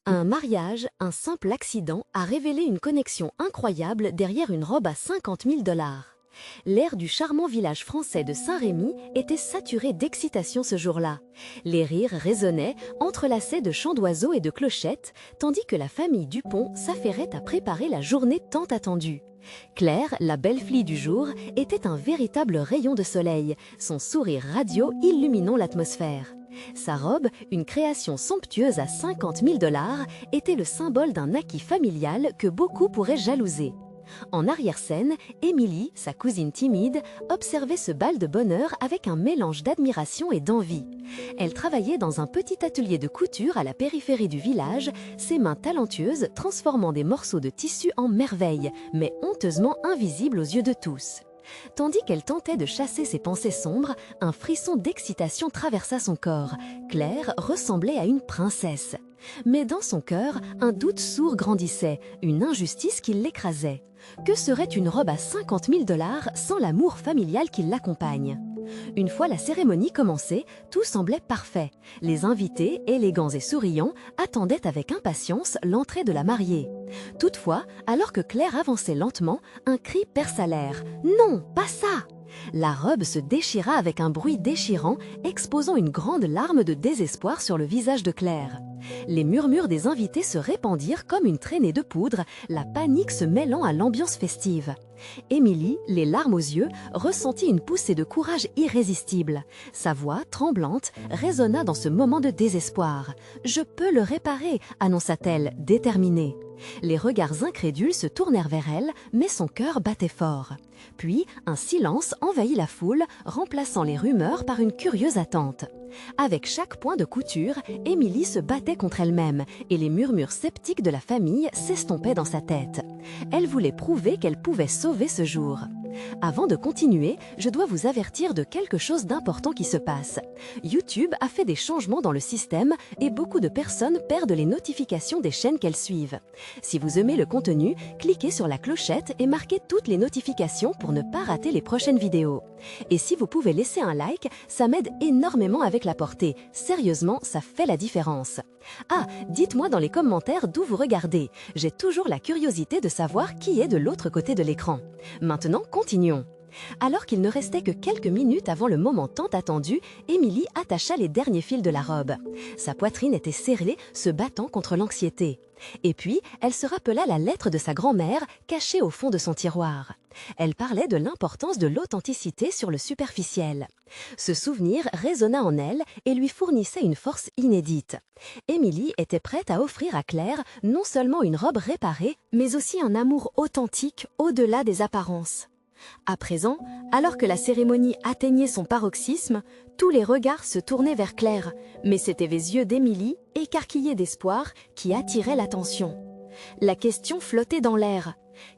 Un mariage, un simple accident a révélé une connexion incroyable derrière une robe à 50 000 $. L'air du charmant village français de Saint-Rémy était saturé d'excitation ce jour-là. Les rires résonnaient, entrelacés de chants d'oiseaux et de clochettes, tandis que la famille Dupont s'affairait à préparer la journée tant attendue. Claire, la belle fille du jour, était un véritable rayon de soleil, son sourire radieux illuminant l'atmosphère. Sa robe, une création somptueuse à 50 000 $, était le symbole d'un acquis familial que beaucoup pourraient jalouser. En arrière-scène, Émilie, sa cousine timide, observait ce bal de bonheur avec un mélange d'admiration et d'envie. Elle travaillait dans un petit atelier de couture à la périphérie du village, ses mains talentueuses transformant des morceaux de tissu en merveilles, mais honteusement invisibles aux yeux de tous. Tandis qu'elle tentait de chasser ses pensées sombres, un frisson d'excitation traversa son corps. Claire ressemblait à une princesse. Mais dans son cœur, un doute sourd grandissait, une injustice qui l'écrasait. Que serait une robe à 50 000 $ sans l'amour familial qui l'accompagne ? Une fois la cérémonie commencée, tout semblait parfait. Les invités, élégants et souriants, attendaient avec impatience l'entrée de la mariée. Toutefois, alors que Claire avançait lentement, un cri perça l'air. « Non, pas ça !» La robe se déchira avec un bruit déchirant, exposant une grande larme de désespoir sur le visage de Claire. Les murmures des invités se répandirent comme une traînée de poudre, la panique se mêlant à l'ambiance festive. Émilie, les larmes aux yeux, ressentit une poussée de courage irrésistible. Sa voix, tremblante, résonna dans ce moment de désespoir. « Je peux le réparer », annonça-t-elle, déterminée. Les regards incrédules se tournèrent vers elle, mais son cœur battait fort. Puis, un silence envahit la foule, remplaçant les rumeurs par une curieuse attente. Avec chaque point de couture, Émilie se battait contre elle-même, et les murmures sceptiques de la famille s'estompaient dans sa tête. Elle voulait prouver qu'elle pouvait sauver ce jour. Avant de continuer, je dois vous avertir de quelque chose d'important qui se passe. YouTube a fait des changements dans le système et beaucoup de personnes perdent les notifications des chaînes qu'elles suivent. Si vous aimez le contenu, cliquez sur la clochette et marquez toutes les notifications pour ne pas rater les prochaines vidéos. Et si vous pouvez laisser un like, ça m'aide énormément avec la portée. Sérieusement, ça fait la différence. Ah, dites-moi dans les commentaires d'où vous regardez. J'ai toujours la curiosité de savoir qui est de l'autre côté de l'écran. Maintenant, continuons. Alors qu'il ne restait que quelques minutes avant le moment tant attendu, Émilie attacha les derniers fils de la robe. Sa poitrine était serrée, se battant contre l'anxiété. Et puis, elle se rappela la lettre de sa grand-mère cachée au fond de son tiroir. Elle parlait de l'importance de l'authenticité sur le superficiel. Ce souvenir résonna en elle et lui fournissait une force inédite. Émilie était prête à offrir à Claire non seulement une robe réparée, mais aussi un amour authentique au-delà des apparences. À présent, alors que la cérémonie atteignait son paroxysme, tous les regards se tournaient vers Claire, mais c'étaient les yeux d'Émilie, écarquillés d'espoir, qui attiraient l'attention. La question flottait dans l'air.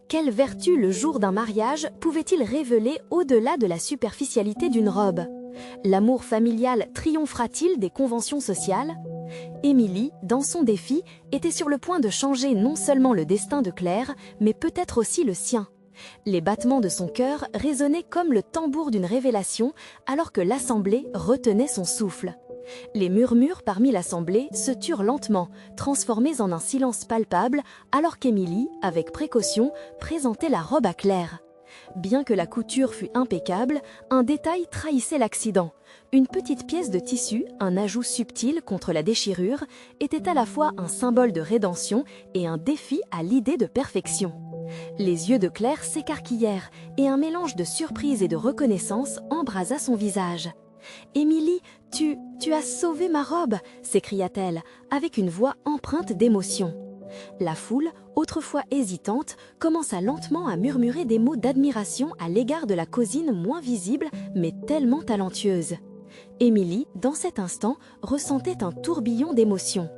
Quelle vertu le jour d'un mariage pouvait-il révéler au-delà de la superficialité d'une robe ? L'amour familial triomphera-t-il des conventions sociales ? Émilie, dans son défi, était sur le point de changer non seulement le destin de Claire, mais peut-être aussi le sien. Les battements de son cœur résonnaient comme le tambour d'une révélation, alors que l'assemblée retenait son souffle. Les murmures parmi l'assemblée se turent lentement, transformés en un silence palpable, alors qu'Émilie, avec précaution, présentait la robe à Claire. Bien que la couture fût impeccable, un détail trahissait l'accident. Une petite pièce de tissu, un ajout subtil contre la déchirure, était à la fois un symbole de rédemption et un défi à l'idée de perfection. Les yeux de Claire s'écarquillèrent et un mélange de surprise et de reconnaissance embrasa son visage. « Émilie, tu as sauvé ma robe !» s'écria-t-elle, avec une voix empreinte d'émotion. La foule, autrefois hésitante, commença lentement à murmurer des mots d'admiration à l'égard de la cousine moins visible, mais tellement talentueuse. Émilie, dans cet instant, ressentait un tourbillon d'émotions.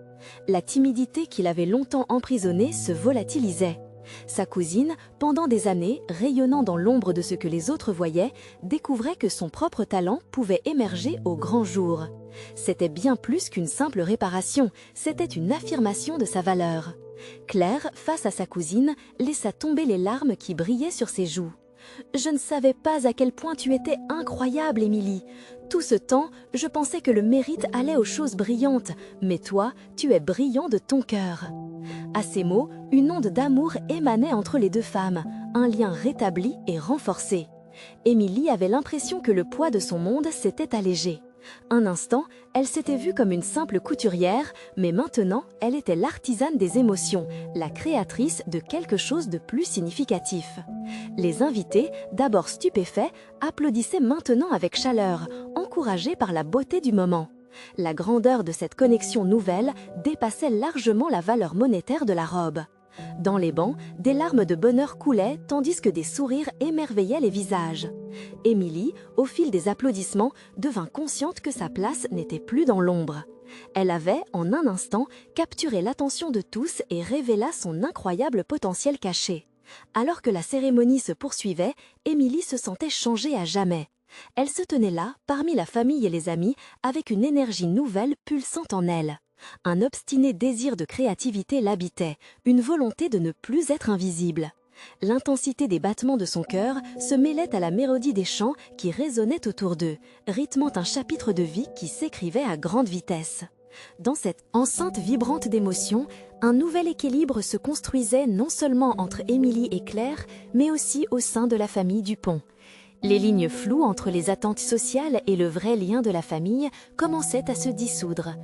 La timidité qui l'avait longtemps emprisonnée se volatilisait. Sa cousine, pendant des années, rayonnant dans l'ombre de ce que les autres voyaient, découvrait que son propre talent pouvait émerger au grand jour. C'était bien plus qu'une simple réparation, c'était une affirmation de sa valeur. Claire, face à sa cousine, laissa tomber les larmes qui brillaient sur ses joues. « Je ne savais pas à quel point tu étais incroyable, Émilie. Tout ce temps, je pensais que le mérite allait aux choses brillantes, mais toi, tu es brillant de ton cœur. » À ces mots, une onde d'amour émanait entre les deux femmes, un lien rétabli et renforcé. Émilie avait l'impression que le poids de son monde s'était allégé. Un instant, elle s'était vue comme une simple couturière, mais maintenant, elle était l'artisane des émotions, la créatrice de quelque chose de plus significatif. Les invités, d'abord stupéfaits, applaudissaient maintenant avec chaleur, encouragés par la beauté du moment. La grandeur de cette connexion nouvelle dépassait largement la valeur monétaire de la robe. Dans les bancs, des larmes de bonheur coulaient tandis que des sourires émerveillaient les visages. Émilie, au fil des applaudissements, devint consciente que sa place n'était plus dans l'ombre. Elle avait, en un instant, capturé l'attention de tous et révéla son incroyable potentiel caché. Alors que la cérémonie se poursuivait, Émilie se sentait changée à jamais. Elle se tenait là, parmi la famille et les amis, avec une énergie nouvelle pulsant en elle. Un obstiné désir de créativité l'habitait, une volonté de ne plus être invisible. L'intensité des battements de son cœur se mêlait à la mélodie des chants qui résonnaient autour d'eux, rythmant un chapitre de vie qui s'écrivait à grande vitesse. Dans cette enceinte vibrante d'émotions, un nouvel équilibre se construisait non seulement entre Émilie et Claire, mais aussi au sein de la famille Dupont. Les lignes floues entre les attentes sociales et le vrai lien de la famille commençaient à se dissoudre.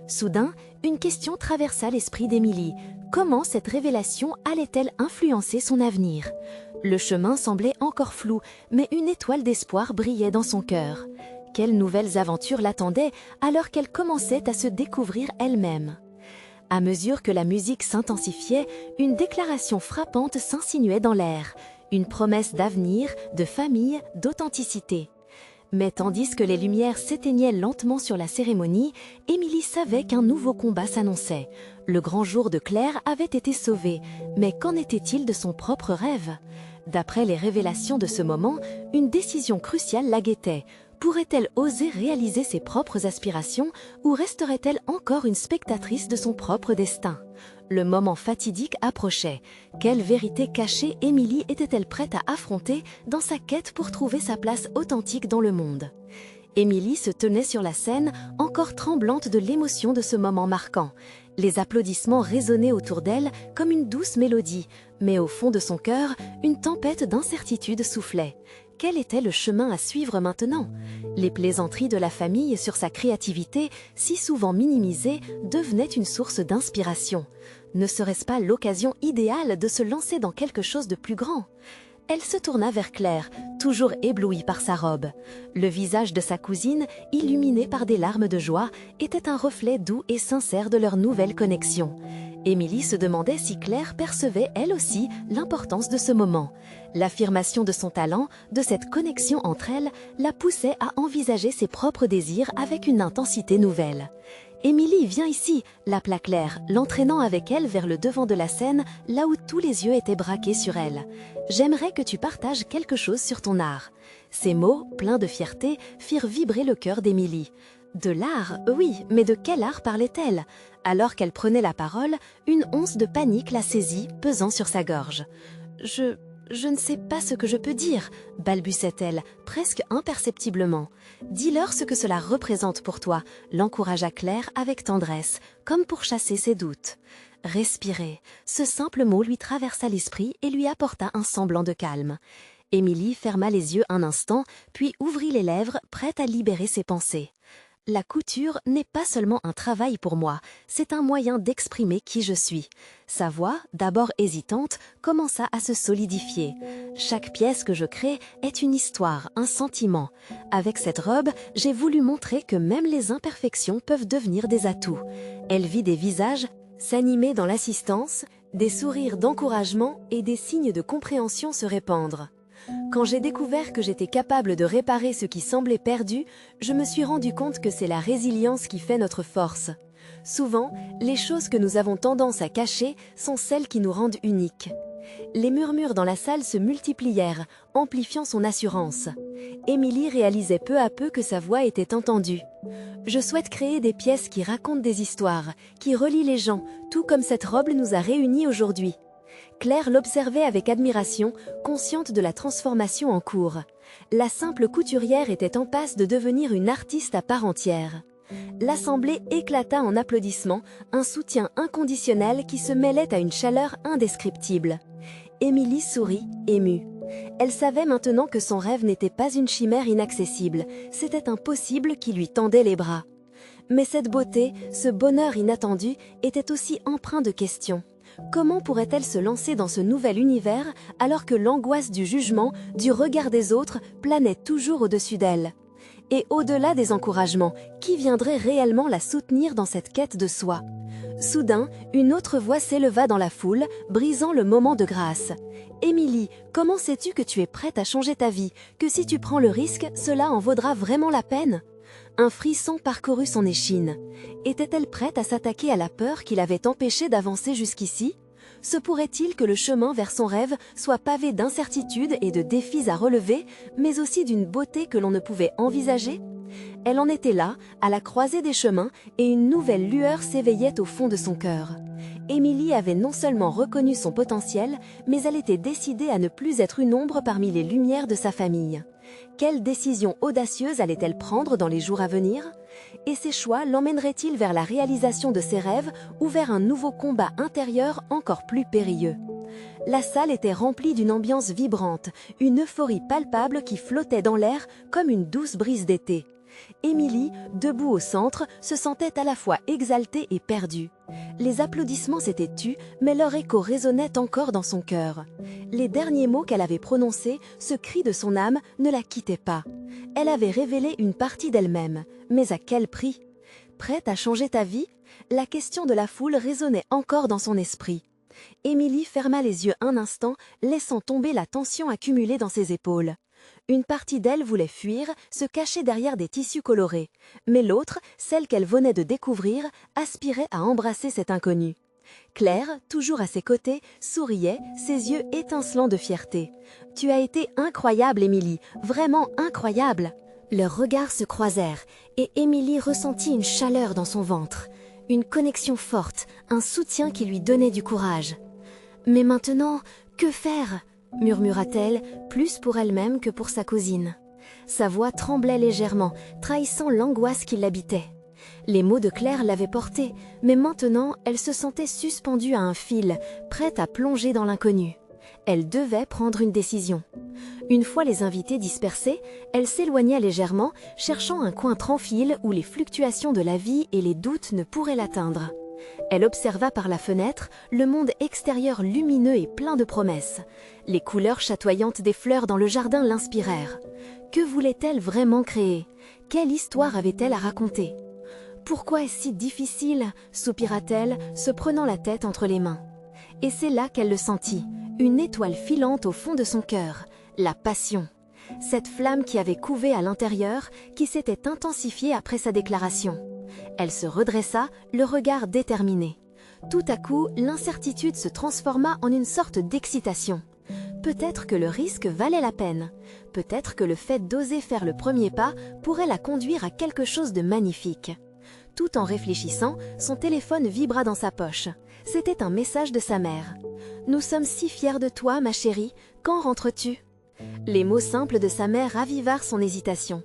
Soudain, une question traversa l'esprit d'Émilie. Comment cette révélation allait-elle influencer son avenir? Le chemin semblait encore flou, mais une étoile d'espoir brillait dans son cœur. Quelles nouvelles aventures l'attendaient alors qu'elle commençait à se découvrir elle-même? À mesure que la musique s'intensifiait, une déclaration frappante s'insinuait dans l'air. Une promesse d'avenir, de famille, d'authenticité. Mais tandis que les lumières s'éteignaient lentement sur la cérémonie, Émilie savait qu'un nouveau combat s'annonçait. Le grand jour de Claire avait été sauvé, mais qu'en était-il de son propre rêve? D'après les révélations de ce moment, une décision cruciale la guettait. Pourrait-elle oser réaliser ses propres aspirations ou resterait-elle encore une spectatrice de son propre destin? Le moment fatidique approchait. Quelle vérité cachée Émilie était-elle prête à affronter dans sa quête pour trouver sa place authentique dans le monde? Émilie se tenait sur la scène, encore tremblante de l'émotion de ce moment marquant. Les applaudissements résonnaient autour d'elle comme une douce mélodie, mais au fond de son cœur, une tempête d'incertitude soufflait. Quel était le chemin à suivre maintenant? Les plaisanteries de la famille sur sa créativité, si souvent minimisée, devenaient une source d'inspiration. Ne serait-ce pas l'occasion idéale de se lancer dans quelque chose de plus grand? Elle se tourna vers Claire, toujours éblouie par sa robe. Le visage de sa cousine, illuminé par des larmes de joie, était un reflet doux et sincère de leur nouvelle connexion. Émilie se demandait si Claire percevait elle aussi l'importance de ce moment. L'affirmation de son talent, de cette connexion entre elles, la poussait à envisager ses propres désirs avec une intensité nouvelle. « Émilie, viens ici !» l'appela Claire, l'entraînant avec elle vers le devant de la scène, là où tous les yeux étaient braqués sur elle. « J'aimerais que tu partages quelque chose sur ton art. » Ces mots, pleins de fierté, firent vibrer le cœur d'Émilie. De l'art, oui, mais de quel art parlait-elle? Alors qu'elle prenait la parole, une once de panique la saisit, pesant sur sa gorge. Je ne sais pas ce que je peux dire, balbutia-t-elle, presque imperceptiblement. Dis-leur ce que cela représente pour toi, l'encouragea Claire avec tendresse, comme pour chasser ses doutes. Respirer, ce simple mot lui traversa l'esprit et lui apporta un semblant de calme. Émilie ferma les yeux un instant, puis ouvrit les lèvres, prête à libérer ses pensées. La couture n'est pas seulement un travail pour moi, c'est un moyen d'exprimer qui je suis. Sa voix, d'abord hésitante, commença à se solidifier. Chaque pièce que je crée est une histoire, un sentiment. Avec cette robe, j'ai voulu montrer que même les imperfections peuvent devenir des atouts. Elle vit des visages s'animer dans l'assistance, des sourires d'encouragement et des signes de compréhension se répandre. Quand j'ai découvert que j'étais capable de réparer ce qui semblait perdu, je me suis rendu compte que c'est la résilience qui fait notre force. Souvent, les choses que nous avons tendance à cacher sont celles qui nous rendent uniques. Les murmures dans la salle se multiplièrent, amplifiant son assurance. Émilie réalisait peu à peu que sa voix était entendue. Je souhaite créer des pièces qui racontent des histoires, qui relient les gens, tout comme cette robe nous a réunis aujourd'hui. Claire l'observait avec admiration, consciente de la transformation en cours. La simple couturière était en passe de devenir une artiste à part entière. L'assemblée éclata en applaudissements, un soutien inconditionnel qui se mêlait à une chaleur indescriptible. Émilie sourit, émue. Elle savait maintenant que son rêve n'était pas une chimère inaccessible, c'était un possible qui lui tendait les bras. Mais cette beauté, ce bonheur inattendu, était aussi empreint de questions. Comment pourrait-elle se lancer dans ce nouvel univers alors que l'angoisse du jugement, du regard des autres, planait toujours au-dessus d'elle? Et au-delà des encouragements, qui viendrait réellement la soutenir dans cette quête de soi? Soudain, une autre voix s'éleva dans la foule, brisant le moment de grâce. « Émilie, comment sais-tu que tu es prête à changer ta vie, que si tu prends le risque, cela en vaudra vraiment la peine ?» Un frisson parcourut son échine. Était-elle prête à s'attaquer à la peur qui l'avait empêchée d'avancer jusqu'ici? Se pourrait-il que le chemin vers son rêve soit pavé d'incertitudes et de défis à relever, mais aussi d'une beauté que l'on ne pouvait envisager? Elle en était là, à la croisée des chemins, et une nouvelle lueur s'éveillait au fond de son cœur. Émilie avait non seulement reconnu son potentiel, mais elle était décidée à ne plus être une ombre parmi les lumières de sa famille. Quelle décision audacieuse allait-elle prendre dans les jours à venir? Et ses choix l'emmèneraient-ils vers la réalisation de ses rêves ou vers un nouveau combat intérieur encore plus périlleux? La salle était remplie d'une ambiance vibrante, une euphorie palpable qui flottait dans l'air comme une douce brise d'été. Émilie, debout au centre, se sentait à la fois exaltée et perdue. Les applaudissements s'étaient tus, mais leur écho résonnait encore dans son cœur. Les derniers mots qu'elle avait prononcés, ce cri de son âme, ne la quittaient pas. Elle avait révélé une partie d'elle-même, mais à quel prix? Prête à changer ta vie? La question de la foule résonnait encore dans son esprit. Émilie ferma les yeux un instant, laissant tomber la tension accumulée dans ses épaules. Une partie d'elle voulait fuir, se cacher derrière des tissus colorés, mais l'autre, celle qu'elle venait de découvrir, aspirait à embrasser cet inconnu. Claire, toujours à ses côtés, souriait, ses yeux étincelants de fierté. « Tu as été incroyable, Émilie, vraiment incroyable !» Leurs regards se croisèrent, et Émilie ressentit une chaleur dans son ventre. Une connexion forte, un soutien qui lui donnait du courage. « Mais maintenant, que faire ?» murmura-t-elle, plus pour elle-même que pour sa cousine. Sa voix tremblait légèrement, trahissant l'angoisse qui l'habitait. Les mots de Claire l'avaient portée, mais maintenant elle se sentait suspendue à un fil, prête à plonger dans l'inconnu. Elle devait prendre une décision. Une fois les invités dispersés, elle s'éloigna légèrement, cherchant un coin tranquille où les fluctuations de la vie et les doutes ne pourraient l'atteindre. Elle observa par la fenêtre le monde extérieur lumineux et plein de promesses. Les couleurs chatoyantes des fleurs dans le jardin l'inspirèrent. Que voulait-elle vraiment créer? Quelle histoire avait-elle à raconter? « Pourquoi est-ce si difficile ?» soupira-t-elle, se prenant la tête entre les mains. Et c'est là qu'elle le sentit, une étoile filante au fond de son cœur, la passion. Cette flamme qui avait couvé à l'intérieur, qui s'était intensifiée après sa déclaration. Elle se redressa, le regard déterminé. Tout à coup, l'incertitude se transforma en une sorte d'excitation. Peut-être que le risque valait la peine. Peut-être que le fait d'oser faire le premier pas pourrait la conduire à quelque chose de magnifique. Tout en réfléchissant, son téléphone vibra dans sa poche. C'était un message de sa mère. « Nous sommes si fiers de toi, ma chérie. Quand rentres-tu » Les mots simples de sa mère ravivèrent son hésitation.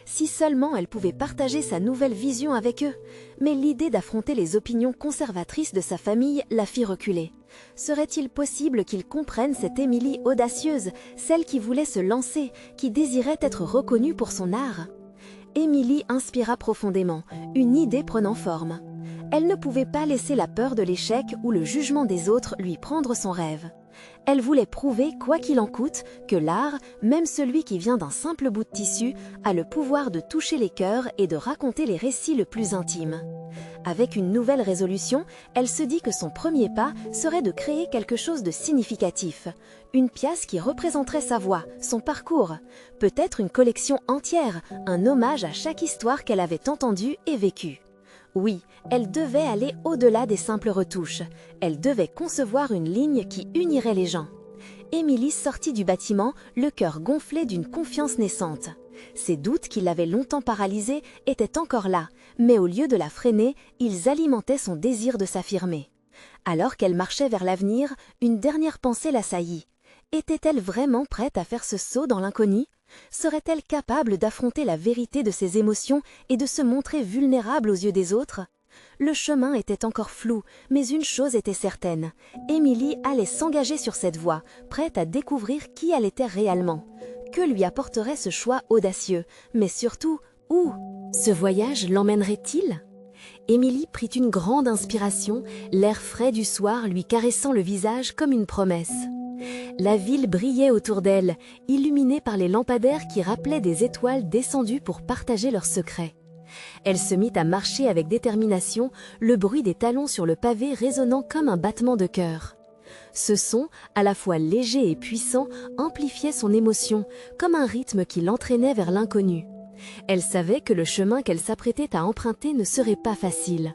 Si seulement elle pouvait partager sa nouvelle vision avec eux, mais l'idée d'affronter les opinions conservatrices de sa famille la fit reculer. Serait-il possible qu'ils comprennent cette Émilie audacieuse, celle qui voulait se lancer, qui désirait être reconnue pour son art? Émilie inspira profondément, une idée prenant forme. Elle ne pouvait pas laisser la peur de l'échec ou le jugement des autres lui prendre son rêve. Elle voulait prouver, quoi qu'il en coûte, que l'art, même celui qui vient d'un simple bout de tissu, a le pouvoir de toucher les cœurs et de raconter les récits le plus intimes. Avec une nouvelle résolution, elle se dit que son premier pas serait de créer quelque chose de significatif. Une pièce qui représenterait sa voix, son parcours. Peut-être une collection entière, un hommage à chaque histoire qu'elle avait entendue et vécue. Oui, elle devait aller au-delà des simples retouches. Elle devait concevoir une ligne qui unirait les gens. Émilie sortit du bâtiment, le cœur gonflé d'une confiance naissante. Ses doutes qui l'avaient longtemps paralysée étaient encore là, mais au lieu de la freiner, ils alimentaient son désir de s'affirmer. Alors qu'elle marchait vers l'avenir, une dernière pensée l'assaillit. Était-elle vraiment prête à faire ce saut dans l'inconnu? Serait-elle capable d'affronter la vérité de ses émotions et de se montrer vulnérable aux yeux des autres? Le chemin était encore flou, mais une chose était certaine. Émilie allait s'engager sur cette voie, prête à découvrir qui elle était réellement. Que lui apporterait ce choix audacieux? Mais surtout, où? Ce voyage l'emmènerait-il? Émilie prit une grande inspiration, l'air frais du soir lui caressant le visage comme une promesse. La ville brillait autour d'elle, illuminée par les lampadaires qui rappelaient des étoiles descendues pour partager leurs secrets. Elle se mit à marcher avec détermination, le bruit des talons sur le pavé résonnant comme un battement de cœur. Ce son, à la fois léger et puissant, amplifiait son émotion, comme un rythme qui l'entraînait vers l'inconnu. Elle savait que le chemin qu'elle s'apprêtait à emprunter ne serait pas facile.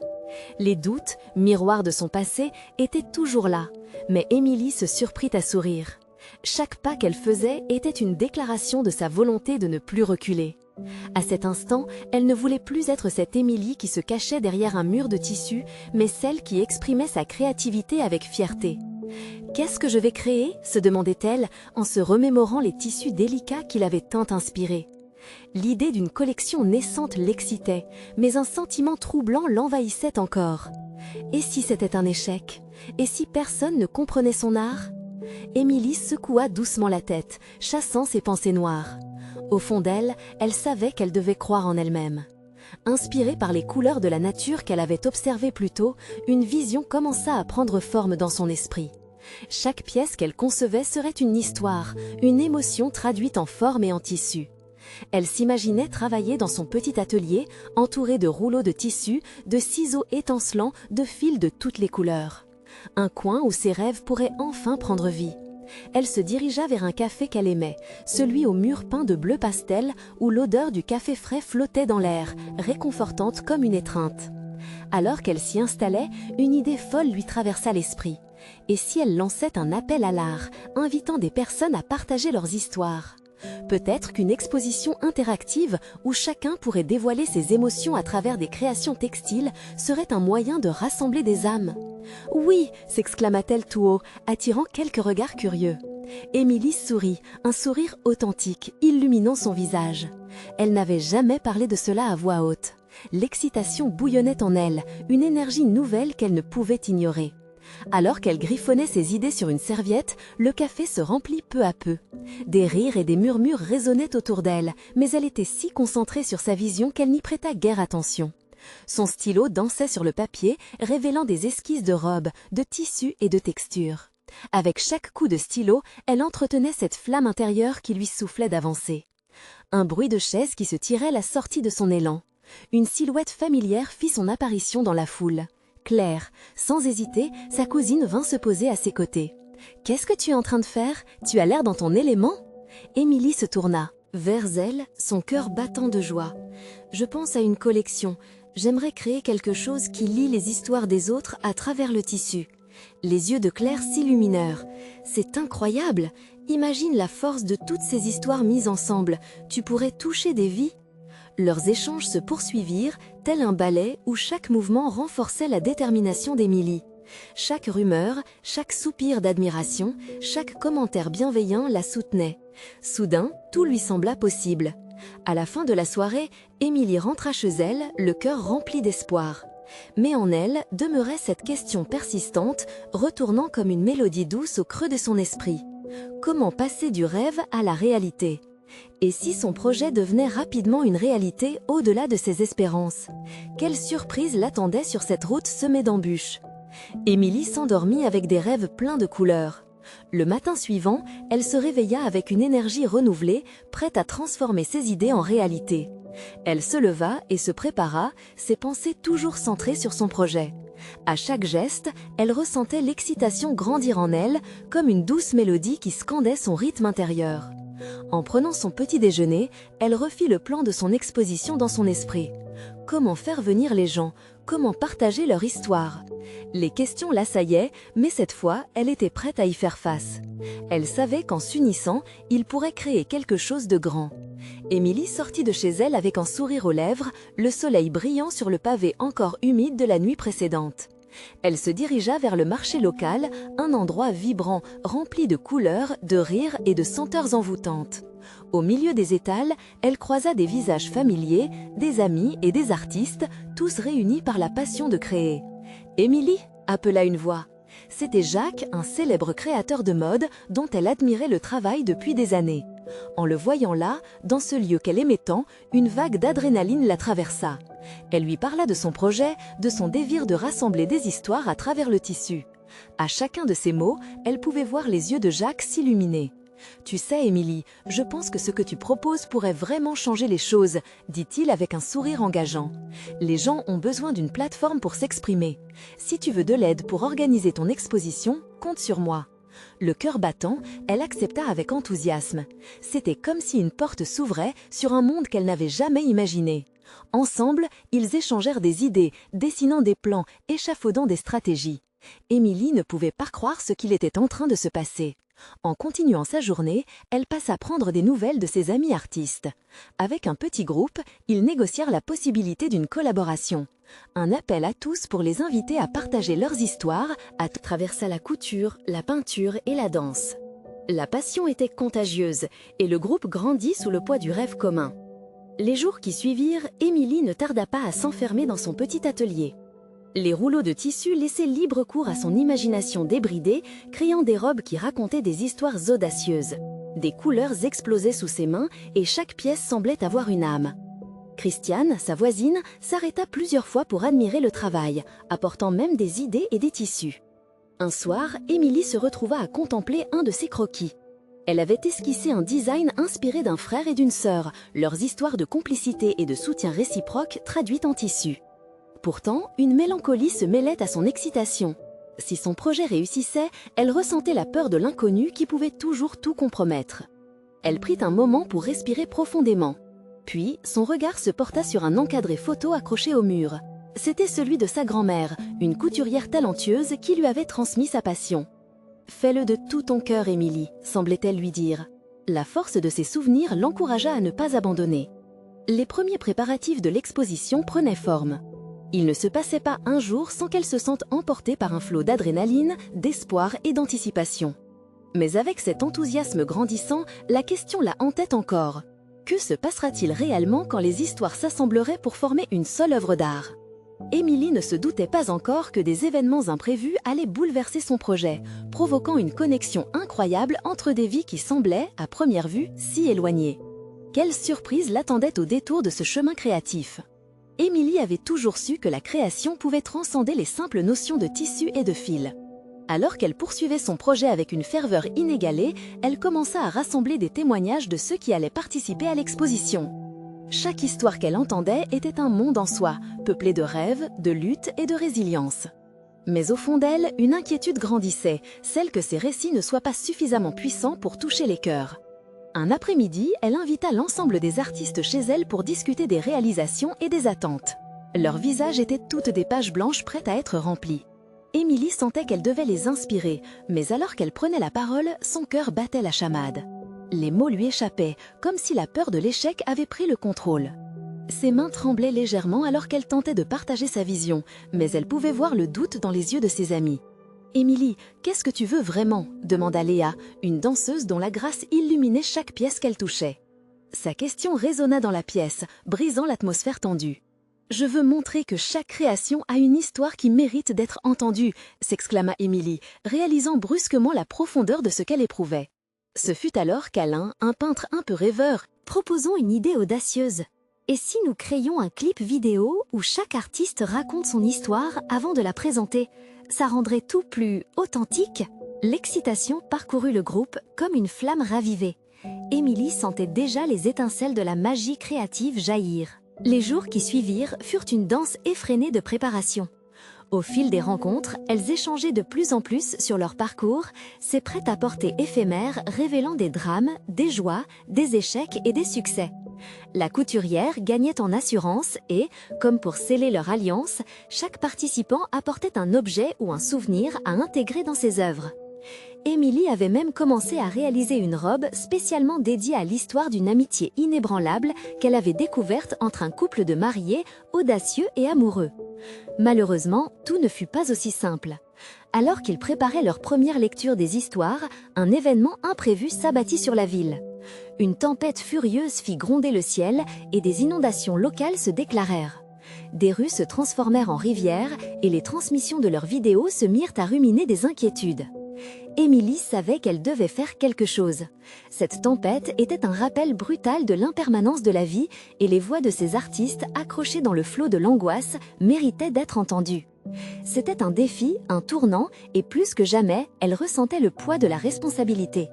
Les doutes, miroirs de son passé, étaient toujours là, mais Émilie se surprit à sourire. Chaque pas qu'elle faisait était une déclaration de sa volonté de ne plus reculer. À cet instant, elle ne voulait plus être cette Émilie qui se cachait derrière un mur de tissu, mais celle qui exprimait sa créativité avec fierté. « Qu'est-ce que je vais créer ?» se demandait-elle en se remémorant les tissus délicats qui l'avaient tant inspirée. L'idée d'une collection naissante l'excitait, mais un sentiment troublant l'envahissait encore. Et si c'était un échec? Et si personne ne comprenait son art? Émilie secoua doucement la tête, chassant ses pensées noires. Au fond d'elle, elle savait qu'elle devait croire en elle-même. Inspirée par les couleurs de la nature qu'elle avait observées plus tôt, une vision commença à prendre forme dans son esprit. Chaque pièce qu'elle concevait serait une histoire, une émotion traduite en forme et en tissu. Elle s'imaginait travailler dans son petit atelier, entourée de rouleaux de tissu, de ciseaux étincelants, de fils de toutes les couleurs. Un coin où ses rêves pourraient enfin prendre vie. Elle se dirigea vers un café qu'elle aimait, celui aux murs peints de bleu pastel où l'odeur du café frais flottait dans l'air, réconfortante comme une étreinte. Alors qu'elle s'y installait, une idée folle lui traversa l'esprit. Et si elle lançait un appel à l'art, invitant des personnes à partager leurs histoires? Peut-être qu'une exposition interactive où chacun pourrait dévoiler ses émotions à travers des créations textiles serait un moyen de rassembler des âmes. « Oui !» s'exclama-t-elle tout haut, attirant quelques regards curieux. Émilie sourit, un sourire authentique, illuminant son visage. Elle n'avait jamais parlé de cela à voix haute. L'excitation bouillonnait en elle, une énergie nouvelle qu'elle ne pouvait ignorer. Alors qu'elle griffonnait ses idées sur une serviette, le café se remplit peu à peu. Des rires et des murmures résonnaient autour d'elle, mais elle était si concentrée sur sa vision qu'elle n'y prêta guère attention. Son stylo dansait sur le papier, révélant des esquisses de robes, de tissus et de textures. Avec chaque coup de stylo, elle entretenait cette flamme intérieure qui lui soufflait d'avancer. Un bruit de chaise qui se tirait la sortit de son élan. Une silhouette familière fit son apparition dans la foule. Claire, sans hésiter, sa cousine vint se poser à ses côtés. « Qu'est-ce que tu es en train de faire? Tu as l'air dans ton élément ?» Émilie se tourna. Vers elle, son cœur battant de joie. « Je pense à une collection. J'aimerais créer quelque chose qui lie les histoires des autres à travers le tissu. » Les yeux de Claire s'illuminèrent. « C'est incroyable! Imagine la force de toutes ces histoires mises ensemble. Tu pourrais toucher des vies. » Leurs échanges se poursuivirent, tel un ballet où chaque mouvement renforçait la détermination d'Émilie. Chaque rumeur, chaque soupir d'admiration, chaque commentaire bienveillant la soutenait. Soudain, tout lui sembla possible. À la fin de la soirée, Émilie rentra chez elle, le cœur rempli d'espoir. Mais en elle demeurait cette question persistante, retournant comme une mélodie douce au creux de son esprit. Comment passer du rêve à la réalité ? Et si son projet devenait rapidement une réalité au-delà de ses espérances? Quelle surprise l'attendait sur cette route semée d'embûches? Émilie s'endormit avec des rêves pleins de couleurs. Le matin suivant, elle se réveilla avec une énergie renouvelée, prête à transformer ses idées en réalité. Elle se leva et se prépara, ses pensées toujours centrées sur son projet. À chaque geste, elle ressentait l'excitation grandir en elle, comme une douce mélodie qui scandait son rythme intérieur. En prenant son petit déjeuner, elle refit le plan de son exposition dans son esprit. Comment faire venir les gens? Comment partager leur histoire? Les questions l'assaillaient, mais cette fois, elle était prête à y faire face. Elle savait qu'en s'unissant, ils pourraient créer quelque chose de grand. Émilie sortit de chez elle avec un sourire aux lèvres, le soleil brillant sur le pavé encore humide de la nuit précédente. Elle se dirigea vers le marché local, un endroit vibrant, rempli de couleurs, de rires et de senteurs envoûtantes. Au milieu des étals, elle croisa des visages familiers, des amis et des artistes, tous réunis par la passion de créer. « Émilie » appela une voix. C'était Jacques, un célèbre créateur de mode dont elle admirait le travail depuis des années. En le voyant là, dans ce lieu qu'elle aimait tant, une vague d'adrénaline la traversa. Elle lui parla de son projet, de son désir de rassembler des histoires à travers le tissu. À chacun de ces mots, elle pouvait voir les yeux de Jacques s'illuminer. « Tu sais, Émilie, je pense que ce que tu proposes pourrait vraiment changer les choses, » dit-il avec un sourire engageant. « Les gens ont besoin d'une plateforme pour s'exprimer. Si tu veux de l'aide pour organiser ton exposition, compte sur moi. » Le cœur battant, elle accepta avec enthousiasme. C'était comme si une porte s'ouvrait sur un monde qu'elle n'avait jamais imaginé. Ensemble, ils échangèrent des idées, dessinant des plans, échafaudant des stratégies. Émilie ne pouvait pas croire ce qu'il était en train de se passer. En continuant sa journée, elle passa prendre des nouvelles de ses amis artistes. Avec un petit groupe, ils négocièrent la possibilité d'une collaboration. Un appel à tous pour les inviter à partager leurs histoires traversa la couture, la peinture et la danse. La passion était contagieuse et le groupe grandit sous le poids du rêve commun. Les jours qui suivirent, Émilie ne tarda pas à s'enfermer dans son petit atelier. Les rouleaux de tissu laissaient libre cours à son imagination débridée, créant des robes qui racontaient des histoires audacieuses. Des couleurs explosaient sous ses mains et chaque pièce semblait avoir une âme. Christiane, sa voisine, s'arrêta plusieurs fois pour admirer le travail, apportant même des idées et des tissus. Un soir, Émilie se retrouva à contempler un de ses croquis. Elle avait esquissé un design inspiré d'un frère et d'une sœur, leurs histoires de complicité et de soutien réciproque traduites en tissu. Pourtant, une mélancolie se mêlait à son excitation. Si son projet réussissait, elle ressentait la peur de l'inconnu qui pouvait toujours tout compromettre. Elle prit un moment pour respirer profondément. Puis, son regard se porta sur un encadré photo accroché au mur. C'était celui de sa grand-mère, une couturière talentueuse qui lui avait transmis sa passion. « Fais-le de tout ton cœur, Émilie », semblait-elle lui dire. La force de ses souvenirs l'encouragea à ne pas abandonner. Les premiers préparatifs de l'exposition prenaient forme. Il ne se passait pas un jour sans qu'elle se sente emportée par un flot d'adrénaline, d'espoir et d'anticipation. Mais avec cet enthousiasme grandissant, la question la hantait encore. Que se passera-t-il réellement quand les histoires s'assembleraient pour former une seule œuvre d'art? Émilie ne se doutait pas encore que des événements imprévus allaient bouleverser son projet, provoquant une connexion incroyable entre des vies qui semblaient, à première vue, si éloignées. Quelle surprise l'attendait au détour de ce chemin créatif? Émilie avait toujours su que la création pouvait transcender les simples notions de tissu et de fil. Alors qu'elle poursuivait son projet avec une ferveur inégalée, elle commença à rassembler des témoignages de ceux qui allaient participer à l'exposition. Chaque histoire qu'elle entendait était un monde en soi, peuplé de rêves, de luttes et de résilience. Mais au fond d'elle, une inquiétude grandissait, celle que ces récits ne soient pas suffisamment puissants pour toucher les cœurs. Un après-midi, elle invita l'ensemble des artistes chez elle pour discuter des réalisations et des attentes. Leurs visages étaient toutes des pages blanches prêtes à être remplies. Émilie sentait qu'elle devait les inspirer, mais alors qu'elle prenait la parole, son cœur battait la chamade. Les mots lui échappaient, comme si la peur de l'échec avait pris le contrôle. Ses mains tremblaient légèrement alors qu'elle tentait de partager sa vision, mais elle pouvait voir le doute dans les yeux de ses amis. « Émilie, qu'est-ce que tu veux vraiment ?» demanda Léa, une danseuse dont la grâce illuminait chaque pièce qu'elle touchait. Sa question résonna dans la pièce, brisant l'atmosphère tendue. « Je veux montrer que chaque création a une histoire qui mérite d'être entendue », s'exclama Émilie, réalisant brusquement la profondeur de ce qu'elle éprouvait. Ce fut alors qu'Alain, un peintre un peu rêveur, « Proposons une idée audacieuse. Et si nous créions un clip vidéo où chaque artiste raconte son histoire avant de la présenter? Ça rendrait tout plus authentique ?» L'excitation parcourut le groupe comme une flamme ravivée. Émilie sentait déjà les étincelles de la magie créative jaillir. Les jours qui suivirent furent une danse effrénée de préparation. Au fil des rencontres, elles échangeaient de plus en plus sur leur parcours, ces prêt-à-porter éphémères révélant des drames, des joies, des échecs et des succès. La couturière gagnait en assurance et, comme pour sceller leur alliance, chaque participant apportait un objet ou un souvenir à intégrer dans ses œuvres. Émilie avait même commencé à réaliser une robe spécialement dédiée à l'histoire d'une amitié inébranlable qu'elle avait découverte entre un couple de mariés audacieux et amoureux. Malheureusement, tout ne fut pas aussi simple. Alors qu'ils préparaient leur première lecture des histoires, un événement imprévu s'abattit sur la ville. Une tempête furieuse fit gronder le ciel et des inondations locales se déclarèrent. Des rues se transformèrent en rivières et les transmissions de leurs vidéos se mirent à ruminer des inquiétudes. Émilie savait qu'elle devait faire quelque chose. Cette tempête était un rappel brutal de l'impermanence de la vie et les voix de ces artistes accrochés dans le flot de l'angoisse méritaient d'être entendues. C'était un défi, un tournant, et plus que jamais, elle ressentait le poids de la responsabilité.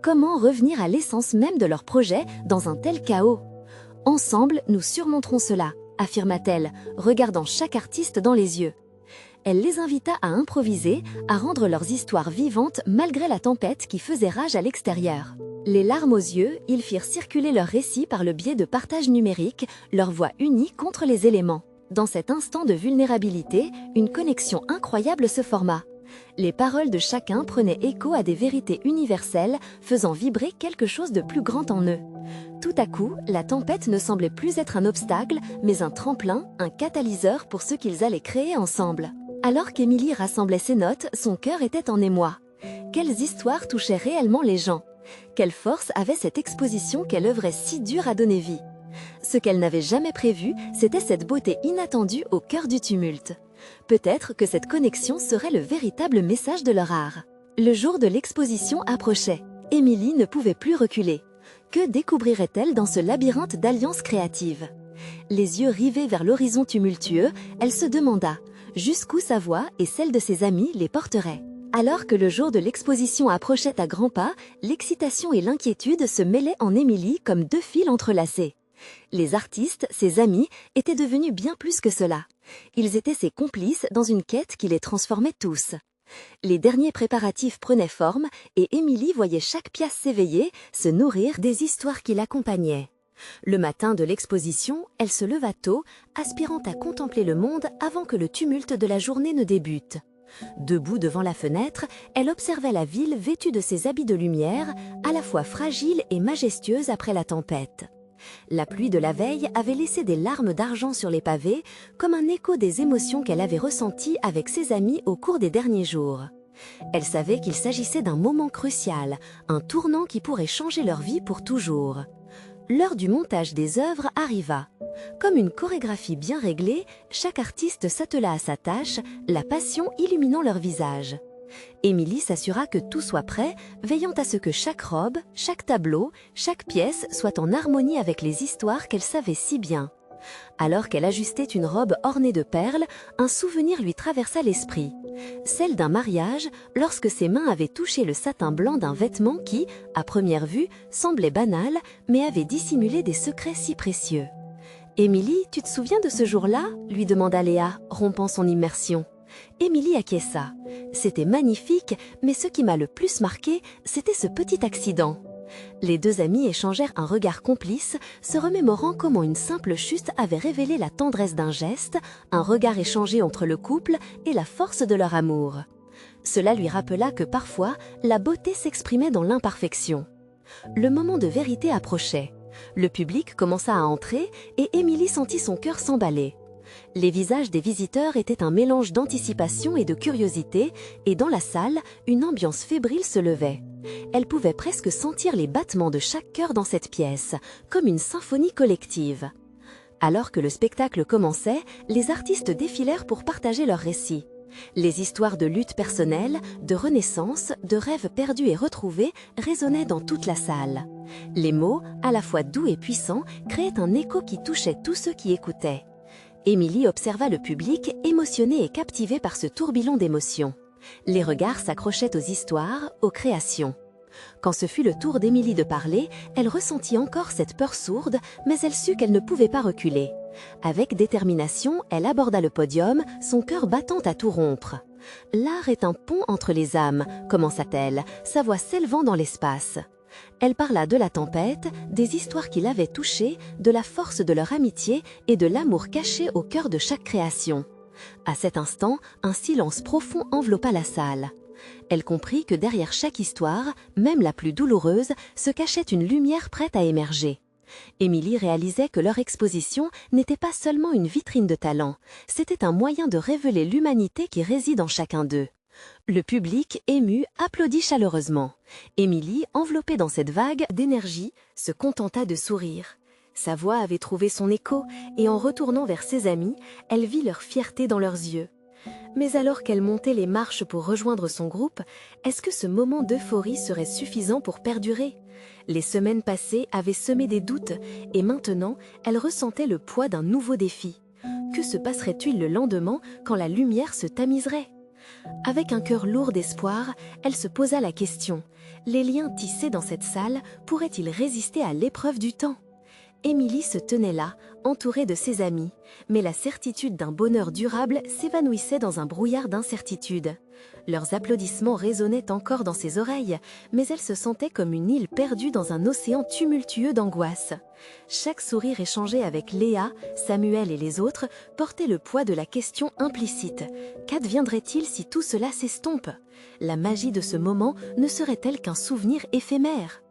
Comment revenir à l'essence même de leur projet dans un tel chaos? Ensemble, nous surmonterons cela, affirma-t-elle, regardant chaque artiste dans les yeux. Elle les invita à improviser, à rendre leurs histoires vivantes malgré la tempête qui faisait rage à l'extérieur. Les larmes aux yeux, ils firent circuler leurs récits par le biais de partage numérique, leur voix unie contre les éléments. Dans cet instant de vulnérabilité, une connexion incroyable se forma. Les paroles de chacun prenaient écho à des vérités universelles, faisant vibrer quelque chose de plus grand en eux. Tout à coup, la tempête ne semblait plus être un obstacle, mais un tremplin, un catalyseur pour ce qu'ils allaient créer ensemble. Alors qu'Émilie rassemblait ses notes, son cœur était en émoi. Quelles histoires touchaient réellement les gens? Quelle force avait cette exposition qu'elle œuvrait si dur à donner vie? Ce qu'elle n'avait jamais prévu, c'était cette beauté inattendue au cœur du tumulte. Peut-être que cette connexion serait le véritable message de leur art. Le jour de l'exposition approchait. Émilie ne pouvait plus reculer. Que découvrirait-elle dans ce labyrinthe d'alliances créatives? Les yeux rivés vers l'horizon tumultueux, elle se demanda jusqu'où sa voix et celle de ses amis les porteraient. Alors que le jour de l'exposition approchait à grands pas, l'excitation et l'inquiétude se mêlaient en Émilie comme deux fils entrelacés. Les artistes, ses amis, étaient devenus bien plus que cela. Ils étaient ses complices dans une quête qui les transformait tous. Les derniers préparatifs prenaient forme et Émilie voyait chaque pièce s'éveiller, se nourrir des histoires qui l'accompagnaient. Le matin de l'exposition, elle se leva tôt, aspirant à contempler le monde avant que le tumulte de la journée ne débute. Debout devant la fenêtre, elle observait la ville vêtue de ses habits de lumière, à la fois fragile et majestueuse après la tempête. La pluie de la veille avait laissé des larmes d'argent sur les pavés, comme un écho des émotions qu'elle avait ressenties avec ses amis au cours des derniers jours. Elle savait qu'il s'agissait d'un moment crucial, un tournant qui pourrait changer leur vie pour toujours. L'heure du montage des œuvres arriva. Comme une chorégraphie bien réglée, chaque artiste s'attela à sa tâche, la passion illuminant leur visage. Émilie s'assura que tout soit prêt, veillant à ce que chaque robe, chaque tableau, chaque pièce soit en harmonie avec les histoires qu'elle savait si bien. Alors qu'elle ajustait une robe ornée de perles, un souvenir lui traversa l'esprit. Celle d'un mariage, lorsque ses mains avaient touché le satin blanc d'un vêtement qui, à première vue, semblait banal, mais avait dissimulé des secrets si précieux. « Émilie, tu te souviens de ce jour-là » lui demanda Léa, rompant son immersion. Émilie acquiesça. C'était magnifique, mais ce qui m'a le plus marqué, c'était ce petit accident. Les deux amis échangèrent un regard complice, se remémorant comment une simple chute avait révélé la tendresse d'un geste, un regard échangé entre le couple et la force de leur amour. Cela lui rappela que parfois, la beauté s'exprimait dans l'imperfection. Le moment de vérité approchait. Le public commença à entrer et Émilie sentit son cœur s'emballer. Les visages des visiteurs étaient un mélange d'anticipation et de curiosité, et dans la salle, une ambiance fébrile se levait. Elle pouvait presque sentir les battements de chaque cœur dans cette pièce, comme une symphonie collective. Alors que le spectacle commençait, les artistes défilèrent pour partager leurs récits. Les histoires de lutte personnelle, de renaissance, de rêves perdus et retrouvés résonnaient dans toute la salle. Les mots, à la fois doux et puissants, créaient un écho qui touchait tous ceux qui écoutaient. Émilie observa le public, émotionné et captivé par ce tourbillon d'émotions. Les regards s'accrochaient aux histoires, aux créations. Quand ce fut le tour d'Émilie de parler, elle ressentit encore cette peur sourde, mais elle sut qu'elle ne pouvait pas reculer. Avec détermination, elle aborda le podium, son cœur battant à tout rompre. « L'art est un pont entre les âmes », commença-t-elle, sa voix s'élevant dans l'espace. Elle parla de la tempête, des histoires qui l'avaient touchée, de la force de leur amitié et de l'amour caché au cœur de chaque création. À cet instant, un silence profond enveloppa la salle. Elle comprit que derrière chaque histoire, même la plus douloureuse, se cachait une lumière prête à émerger. Émilie réalisait que leur exposition n'était pas seulement une vitrine de talent, c'était un moyen de révéler l'humanité qui réside en chacun d'eux. Le public, ému, applaudit chaleureusement. Émilie, enveloppée dans cette vague d'énergie, se contenta de sourire. Sa voix avait trouvé son écho, et en retournant vers ses amis, elle vit leur fierté dans leurs yeux. Mais alors qu'elle montait les marches pour rejoindre son groupe, est-ce que ce moment d'euphorie serait suffisant pour perdurer? Les semaines passées avaient semé des doutes, et maintenant, elle ressentait le poids d'un nouveau défi. Que se passerait-il le lendemain quand la lumière se tamiserait? Avec un cœur lourd d'espoir, elle se posa la question. Les liens tissés dans cette salle pourraient-ils résister à l'épreuve du temps? Émilie se tenait là, entourée de ses amis, mais la certitude d'un bonheur durable s'évanouissait dans un brouillard d'incertitude. Leurs applaudissements résonnaient encore dans ses oreilles, mais elle se sentait comme une île perdue dans un océan tumultueux d'angoisse. Chaque sourire échangé avec Léa, Samuel et les autres portait le poids de la question implicite. Qu'adviendrait-il si tout cela s'estompe? La magie de ce moment ne serait-elle qu'un souvenir éphémère?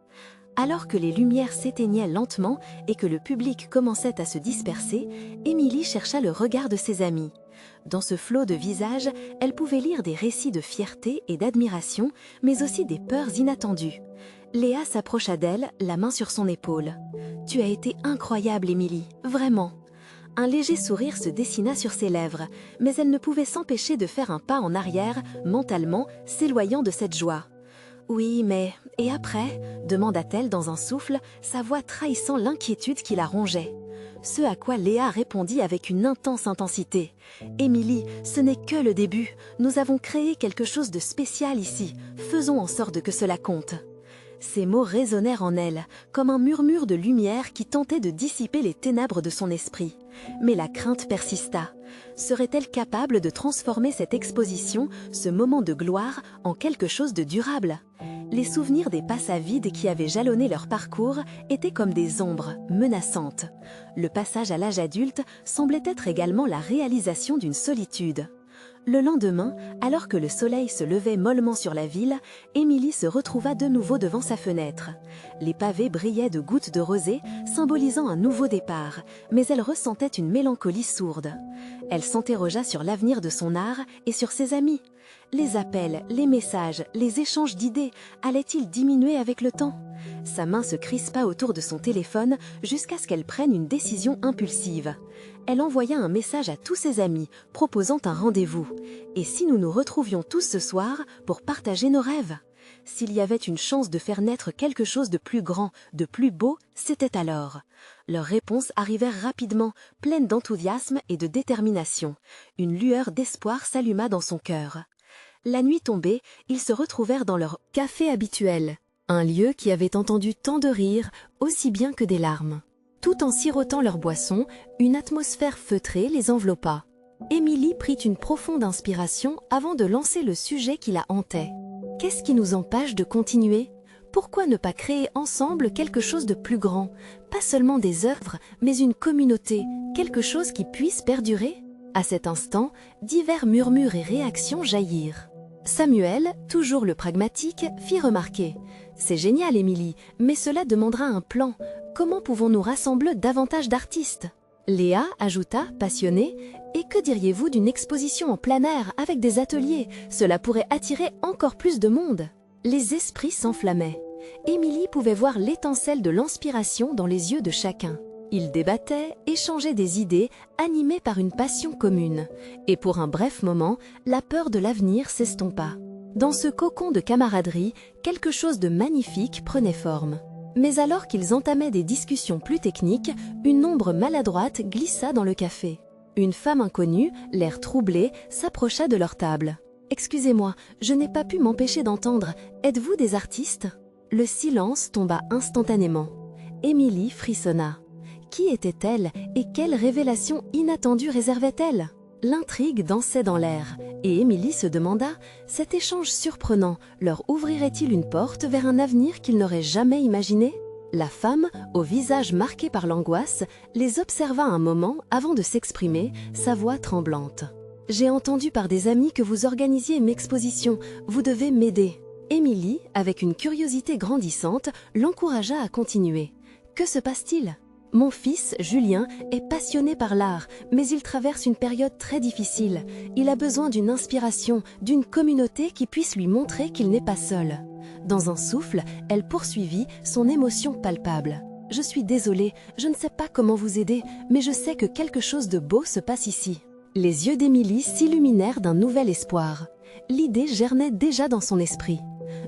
Alors que les lumières s'éteignaient lentement et que le public commençait à se disperser, Émilie chercha le regard de ses amis. Dans ce flot de visages, elle pouvait lire des récits de fierté et d'admiration, mais aussi des peurs inattendues. Léa s'approcha d'elle, la main sur son épaule. « Tu as été incroyable, Émilie, vraiment !» Un léger sourire se dessina sur ses lèvres, mais elle ne pouvait s'empêcher de faire un pas en arrière, mentalement, s'éloignant de cette joie. « Oui, mais... et après ?» demanda-t-elle dans un souffle, sa voix trahissant l'inquiétude qui la rongeait. Ce à quoi Léa répondit avec une intense intensité. « Émilie, ce n'est que le début. Nous avons créé quelque chose de spécial ici. Faisons en sorte que cela compte. » Ces mots résonnèrent en elle, comme un murmure de lumière qui tentait de dissiper les ténèbres de son esprit. Mais la crainte persista. Serait-elle capable de transformer cette exposition, ce moment de gloire, en quelque chose de durable? Les souvenirs des passes à vide qui avaient jalonné leur parcours étaient comme des ombres, menaçantes. Le passage à l'âge adulte semblait être également la réalisation d'une solitude. Le lendemain, alors que le soleil se levait mollement sur la ville, Émilie se retrouva de nouveau devant sa fenêtre. Les pavés brillaient de gouttes de rosée, symbolisant un nouveau départ, mais elle ressentait une mélancolie sourde. Elle s'interrogea sur l'avenir de son art et sur ses amis. Les appels, les messages, les échanges d'idées, allaient-ils diminuer avec le temps? Sa main se crispa autour de son téléphone jusqu'à ce qu'elle prenne une décision impulsive. Elle envoya un message à tous ses amis, proposant un rendez-vous. Et si nous nous retrouvions tous ce soir pour partager nos rêves? S'il y avait une chance de faire naître quelque chose de plus grand, de plus beau, c'était alors. Leurs réponses arrivèrent rapidement, pleines d'enthousiasme et de détermination. Une lueur d'espoir s'alluma dans son cœur. La nuit tombée, ils se retrouvèrent dans leur café habituel, un lieu qui avait entendu tant de rires, aussi bien que des larmes. Tout en sirotant leur boisson, une atmosphère feutrée les enveloppa. Émilie prit une profonde inspiration avant de lancer le sujet qui la hantait. Qu'est-ce qui nous empêche de continuer? Pourquoi ne pas créer ensemble quelque chose de plus grand? Pas seulement des œuvres, mais une communauté, quelque chose qui puisse perdurer? À cet instant, divers murmures et réactions jaillirent. Samuel, toujours le pragmatique, fit remarquer. « C'est génial, Émilie, mais cela demandera un plan. Comment pouvons-nous rassembler davantage d'artistes ?» Léa ajouta, passionnée, « Et que diriez-vous d'une exposition en plein air avec des ateliers? Cela pourrait attirer encore plus de monde. » Les esprits s'enflammaient. Émilie pouvait voir l'étincelle de l'inspiration dans les yeux de chacun. Ils débattaient, échangeaient des idées, animés par une passion commune. Et pour un bref moment, la peur de l'avenir s'estompa. Dans ce cocon de camaraderie, quelque chose de magnifique prenait forme. Mais alors qu'ils entamaient des discussions plus techniques, une ombre maladroite glissa dans le café. Une femme inconnue, l'air troublé, s'approcha de leur table. « Excusez-moi, je n'ai pas pu m'empêcher d'entendre. Êtes-vous des artistes ?» Le silence tomba instantanément. Émilie frissonna. Qui était-elle et quelle révélation inattendue réservait-elle? L'intrigue dansait dans l'air, et Émilie se demanda, cet échange surprenant leur ouvrirait-il une porte vers un avenir qu'ils n'auraient jamais imaginé? La femme, au visage marqué par l'angoisse, les observa un moment avant de s'exprimer, sa voix tremblante. « J'ai entendu par des amis que vous organisiez une exposition. Vous devez m'aider. Émilie, avec une curiosité grandissante, l'encouragea à continuer. Que se passe-t-il ? Mon fils, Julien, est passionné par l'art, mais il traverse une période très difficile. Il a besoin d'une inspiration, d'une communauté qui puisse lui montrer qu'il n'est pas seul. Dans un souffle, elle poursuivit, son émotion palpable. Je suis désolée, je ne sais pas comment vous aider, mais je sais que quelque chose de beau se passe ici. Les yeux d'Émilie s'illuminèrent d'un nouvel espoir. L'idée germait déjà dans son esprit.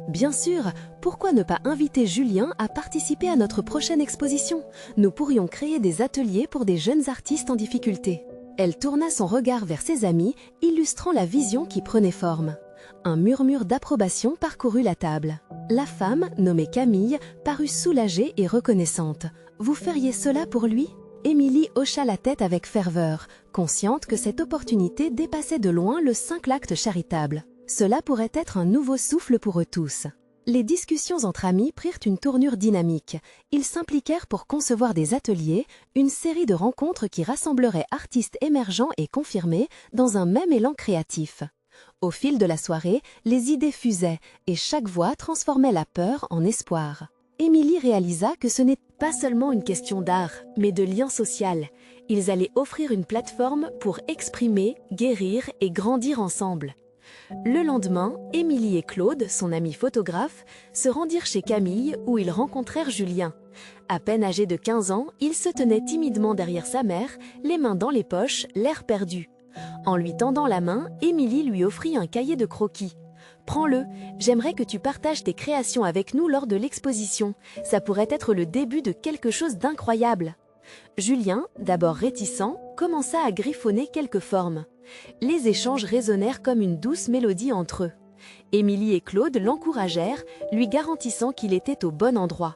Bien sûr, pourquoi ne pas inviter Julien à participer à notre prochaine exposition? Nous pourrions créer des ateliers pour des jeunes artistes en difficulté. Elle tourna son regard vers ses amis, illustrant la vision qui prenait forme. Un murmure d'approbation parcourut la table. La femme, nommée Camille, parut soulagée et reconnaissante. « Vous feriez cela pour lui ?» Émilie hocha la tête avec ferveur, consciente que cette opportunité dépassait de loin le simple acte charitable. Cela pourrait être un nouveau souffle pour eux tous. Les discussions entre amis prirent une tournure dynamique. Ils s'impliquèrent pour concevoir des ateliers, une série de rencontres qui rassembleraient artistes émergents et confirmés dans un même élan créatif. Au fil de la soirée, les idées fusaient et chaque voix transformait la peur en espoir. Émilie réalisa que ce n'est pas seulement une question d'art, mais de lien social. Ils allaient offrir une plateforme pour exprimer, guérir et grandir ensemble. Le lendemain, Émilie et Claude, son ami photographe, se rendirent chez Camille où ils rencontrèrent Julien. À peine âgé de 15 ans, il se tenait timidement derrière sa mère, les mains dans les poches, l'air perdu. En lui tendant la main, Émilie lui offrit un cahier de croquis. « Prends-le, j'aimerais que tu partages tes créations avec nous lors de l'exposition. Ça pourrait être le début de quelque chose d'incroyable. » Julien, d'abord réticent, commença à griffonner quelques formes. Les échanges résonnèrent comme une douce mélodie entre eux. Émilie et Claude l'encouragèrent, lui garantissant qu'il était au bon endroit.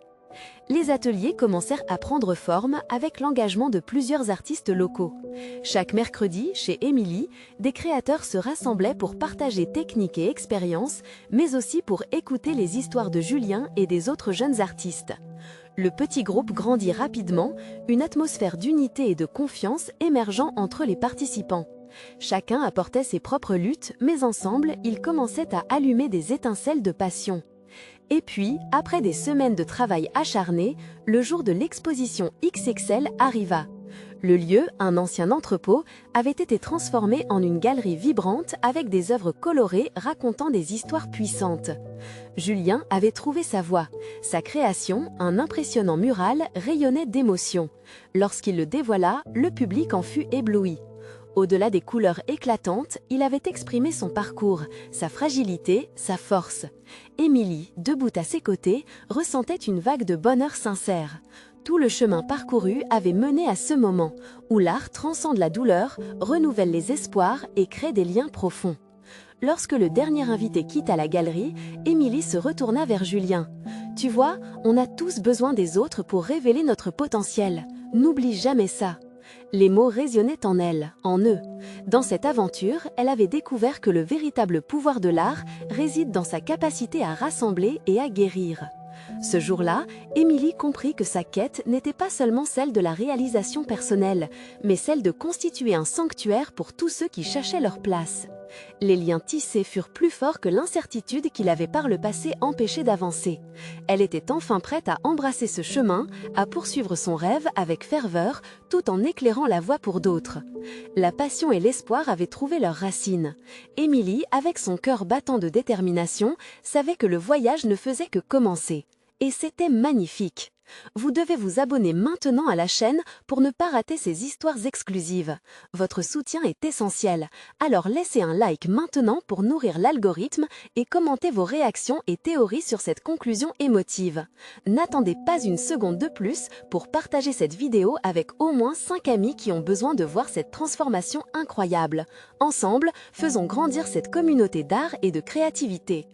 Les ateliers commencèrent à prendre forme avec l'engagement de plusieurs artistes locaux. Chaque mercredi, chez Émilie, des créateurs se rassemblaient pour partager techniques et expériences, mais aussi pour écouter les histoires de Julien et des autres jeunes artistes. Le petit groupe grandit rapidement, une atmosphère d'unité et de confiance émergeant entre les participants. Chacun apportait ses propres luttes, mais ensemble, ils commençaient à allumer des étincelles de passion. Et puis, après des semaines de travail acharné, le jour de l'exposition XXL arriva. Le lieu, un ancien entrepôt, avait été transformé en une galerie vibrante avec des œuvres colorées racontant des histoires puissantes. Julien avait trouvé sa voie. Sa création, un impressionnant mural, rayonnait d'émotion. Lorsqu'il le dévoila, le public en fut ébloui. Au-delà des couleurs éclatantes, il avait exprimé son parcours, sa fragilité, sa force. Émilie, debout à ses côtés, ressentait une vague de bonheur sincère. Tout le chemin parcouru avait mené à ce moment, où l'art transcende la douleur, renouvelle les espoirs et crée des liens profonds. Lorsque le dernier invité quitta la galerie, Émilie se retourna vers Julien. « Tu vois, on a tous besoin des autres pour révéler notre potentiel. N'oublie jamais ça. » Les mots résonnaient en elle, en eux. Dans cette aventure, elle avait découvert que le véritable pouvoir de l'art réside dans sa capacité à rassembler et à guérir. Ce jour-là, Émilie comprit que sa quête n'était pas seulement celle de la réalisation personnelle, mais celle de constituer un sanctuaire pour tous ceux qui cherchaient leur place. Les liens tissés furent plus forts que l'incertitude qui l'avait par le passé empêchée d'avancer. Elle était enfin prête à embrasser ce chemin, à poursuivre son rêve avec ferveur, tout en éclairant la voie pour d'autres. La passion et l'espoir avaient trouvé leurs racines. Émilie, avec son cœur battant de détermination, savait que le voyage ne faisait que commencer. Et c'était magnifique. Vous devez vous abonner maintenant à la chaîne pour ne pas rater ces histoires exclusives. Votre soutien est essentiel, alors laissez un like maintenant pour nourrir l'algorithme et commentez vos réactions et théories sur cette conclusion émotive. N'attendez pas une seconde de plus pour partager cette vidéo avec au moins 5 amis qui ont besoin de voir cette transformation incroyable. Ensemble, faisons grandir cette communauté d'art et de créativité.